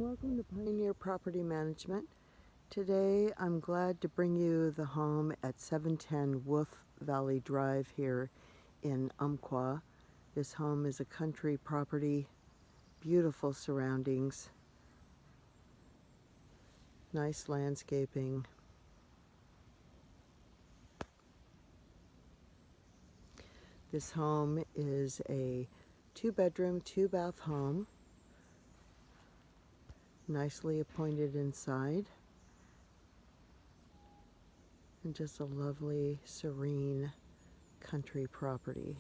Welcome to Pioneer Property Management. Today I'm glad to bring you the home at 710 Wolf Valley Drive here in Umpqua. This home is a country property, beautiful surroundings, nice landscaping. This home is a 2-bedroom, 2-bath home, nicely appointed inside, and just a lovely, serene country property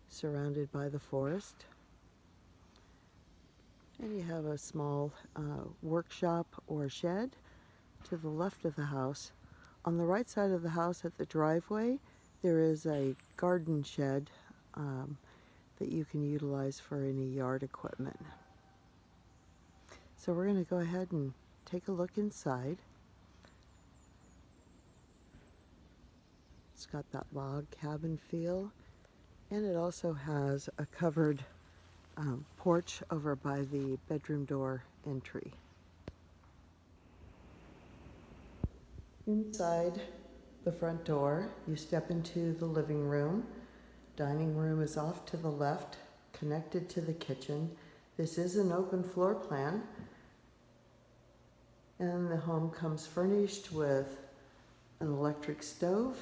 surrounded by the forest. And you have a small workshop or shed to the left of the house. On the right side of the house at the driveway, there is a garden shed that you can utilize for any yard equipment. So we're going to go ahead and take a look inside. It's got that log cabin feel, and it also has a covered porch over by the bedroom door entry. Inside the front door, you step into the living room. Dining room is off to the left, connected to the kitchen. This is an open floor plan, and the home comes furnished with an electric stove,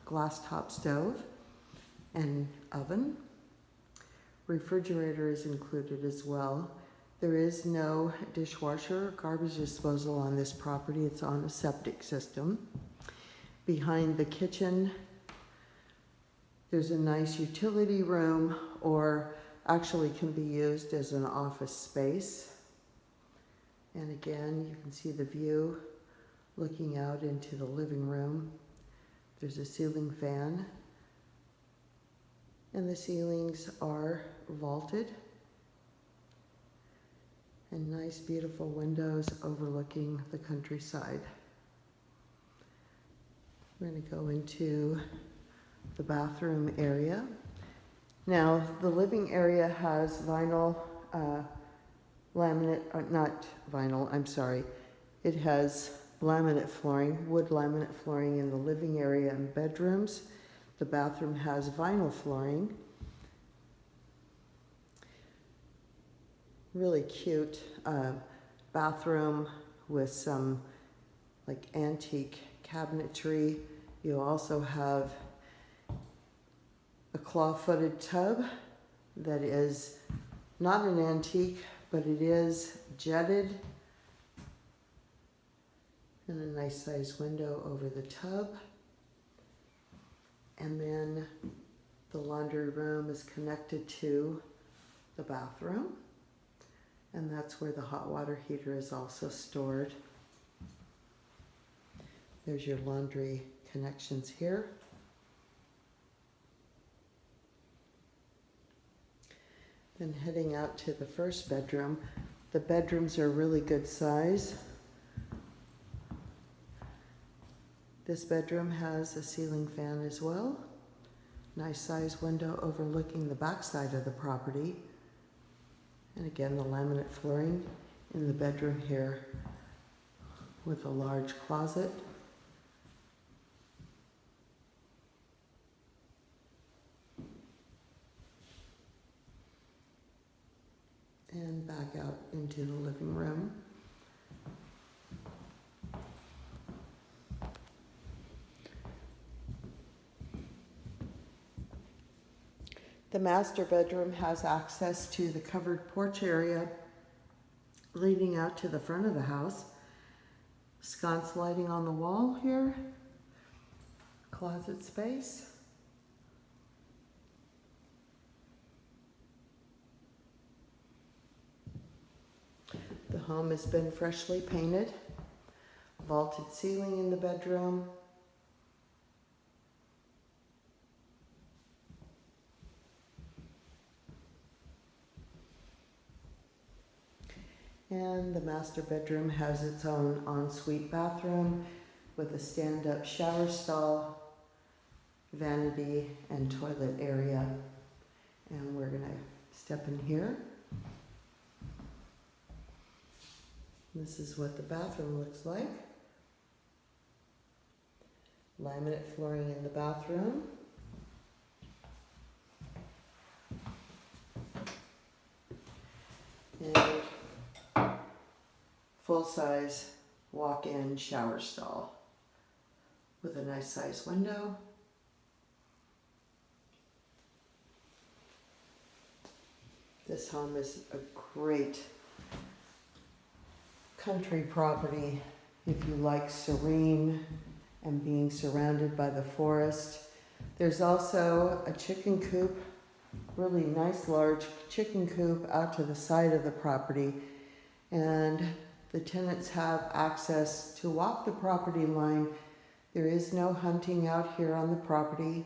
glass top stove, and oven. Refrigerator is included as well. There is no dishwasher or garbage disposal on this property. It's on a septic system. Behind the kitchen, there's a nice utility room, or actually can be used as an office space. And again, you can see the view looking out into the living room. There's a ceiling fan, and the ceilings are vaulted, and nice beautiful windows overlooking the countryside. We're going to go into the bathroom area. Now, the living area has vinyl laminate, not vinyl, I'm sorry. It has laminate flooring, wood laminate flooring in the living area and bedrooms. The bathroom has vinyl flooring. Really cute bathroom with some like antique cabinetry. You also have a claw-footed tub that is not an antique, but it is jetted, and a nice sized window over the tub. And then the laundry room is connected to the bathroom, and that's where the hot water heater is also stored. There's your laundry connections here. Then heading out to the first bedroom. The bedrooms are really good size. This bedroom has a ceiling fan as well. Nice size window overlooking the back side of the property. And again, the laminate flooring in the bedroom here with a large closet. And back out into the living room. The master bedroom has access to the covered porch area leading out to the front of the house. Sconce lighting on the wall here. Closet space. The home has been freshly painted. Vaulted ceiling in the bedroom. And the master bedroom has its own ensuite bathroom with a stand-up shower stall, vanity, and toilet area. And we're going to step in here. This is what the bathroom looks like. Laminate flooring in the bathroom. And full-size walk-in shower stall with a nice size window. This home is a great country property if you like serene and being surrounded by the forest. There's also a chicken coop, really nice large chicken coop out to the side of the property, and the tenants have access to walk the property line. There is no hunting out here on the property,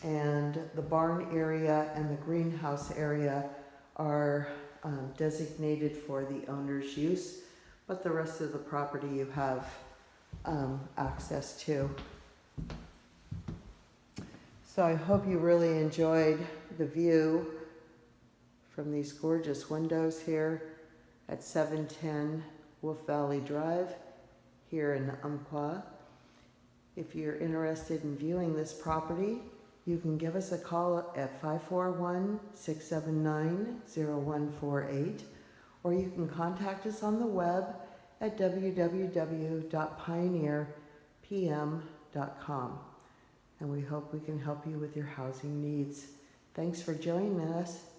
and the barn area and the greenhouse area are designated for the owner's use, but the rest of the property you have access to. So I hope you really enjoyed the view from these gorgeous windows here at 710 Wolf Valley Drive here in Umpqua. If you're interested in viewing this property, you can give us a call at 541-679-0148, or you can contact us on the web at www.pioneerpm.com. And we hope we can help you with your housing needs. Thanks for joining us.